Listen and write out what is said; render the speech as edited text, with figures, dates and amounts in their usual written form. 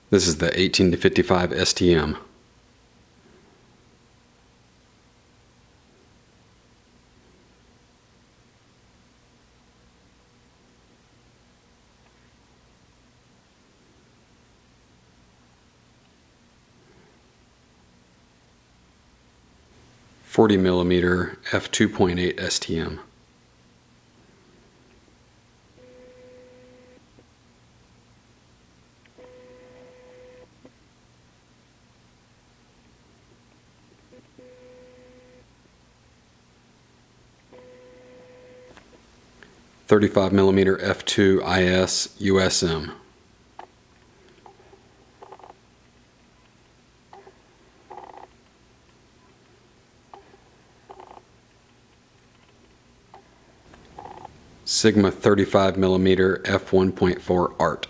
This is the 18 to 55 STM. .40mm f2.8 STM. .35mm f2 IS USM. Sigma 35mm f1.4 ART.